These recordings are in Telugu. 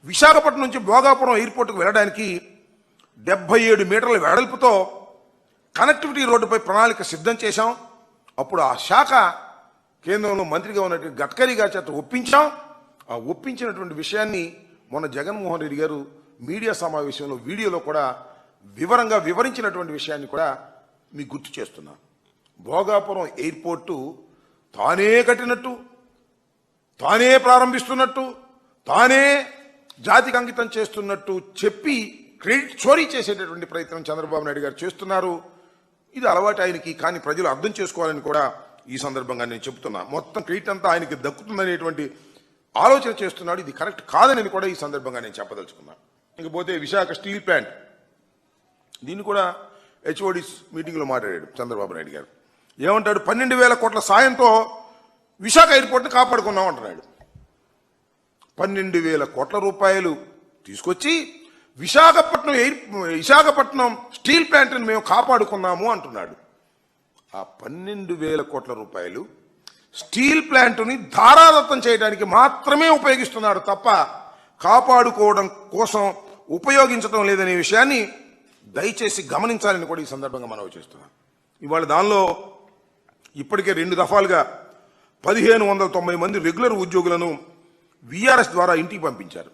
విశాఖపట్నం నుంచి భోగాపురం ఎయిర్పోర్టుకు వెళ్ళడానికి 77 మీటర్ల వెడల్పుతో కనెక్టివిటీ రోడ్డుపై ప్రణాళిక సిద్ధం చేశాం. అప్పుడు ఆ శాఖ కేంద్రంలో మంత్రిగా ఉన్నటువంటి గడ్కరీ గారి చేత ఒప్పించాం. ఆ ఒప్పించినటువంటి విషయాన్ని మొన్న జగన్మోహన్ రెడ్డి గారు మీడియా సమావేశంలో వీడియోలో కూడా వివరంగా వివరించినటువంటి విషయాన్ని కూడా మీకు గుర్తు చేస్తున్నా. భోగాపురం ఎయిర్పోర్టు తానే కట్టినట్టు, తానే ప్రారంభిస్తున్నట్టు, తానే జాతికి అంకితం చేస్తున్నట్టు చెప్పి క్రెడిట్ చోరీ చేసేటటువంటి ప్రయత్నం చంద్రబాబు నాయుడు గారు చేస్తున్నారు. ఇది అలవాటు ఆయనకి, కానీ ప్రజలు అర్థం చేసుకోవాలని కూడా ఈ సందర్భంగా నేను చెబుతున్నా. మొత్తం క్రెడిట్ అంతా ఆయనకి దక్కుతుందనేటువంటి ఆలోచన చేస్తున్నాడు. ఇది కరెక్ట్ కాదని కూడా ఈ సందర్భంగా నేను చెప్పదలుచుకున్నా. ఇకపోతే విశాఖ స్టీల్ ప్లాంట్, దీన్ని కూడా హెచ్ఓడి మీటింగ్లో మాట్లాడాడు చంద్రబాబు నాయుడు గారు. ఏమంటాడు? 12,000 కోట్ల సాయంతో విశాఖ ఎయిర్పోర్ట్ని కాపాడుకున్నాం అంటున్నాడు. 12,000 కోట్ల రూపాయలు తీసుకొచ్చి విశాఖపట్నం స్టీల్ ప్లాంట్ని మేము కాపాడుకున్నాము అంటున్నాడు. ఆ 12,000 కోట్ల రూపాయలు స్టీల్ ప్లాంట్ని ధారాదత్తం చేయడానికి మాత్రమే ఉపయోగిస్తున్నాడు తప్ప కాపాడుకోవడం కోసం ఉపయోగించడం లేదనే విషయాన్ని దయచేసి గమనించాలని కూడా ఈ సందర్భంగా మనవి చేస్తున్నాం. ఇవాళ దానిలో ఇప్పటికే 2 దఫాలుగా 1,590 మంది రెగ్యులర్ ఉద్యోగులను విఆర్ఎస్ ద్వారా ఇంటికి పంపించారు.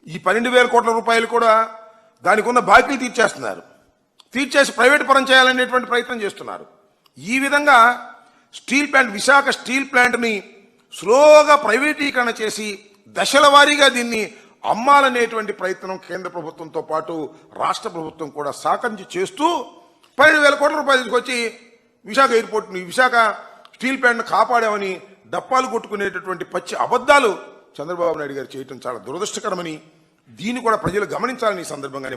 ఈ 12,000 కోట్ల రూపాయలు కూడా దానికి ఉన్న బాకీలు తీర్చేసి ప్రైవేట్ పరం చేయాలనేటువంటి ప్రయత్నం చేస్తున్నారు. ఈ విధంగా స్టీల్ ప్లాంట్, విశాఖ స్టీల్ ప్లాంట్ని స్లోగా ప్రైవేటీకరణ చేసి దశల వారీగా దీన్ని అమ్మాలనేటువంటి ప్రయత్నం కేంద్ర ప్రభుత్వంతో పాటు రాష్ట్ర ప్రభుత్వం కూడా సాకరించి చేస్తూ 12,000 కోట్ల రూపాయలు తీసుకొచ్చి విశాఖ ఎయిర్పోర్ట్ని, విశాఖ స్టీల్ ప్లాంట్ను కాపాడామని డప్పాలు కొట్టుకునేటటువంటి పచ్చి అబద్ధాలు చంద్రబాబు నాయుడు గారు చేయటం చాలా దురదృష్టకరమని, దీన్ని కూడా ప్రజలు గమనించాలని ఈ సందర్భంగానే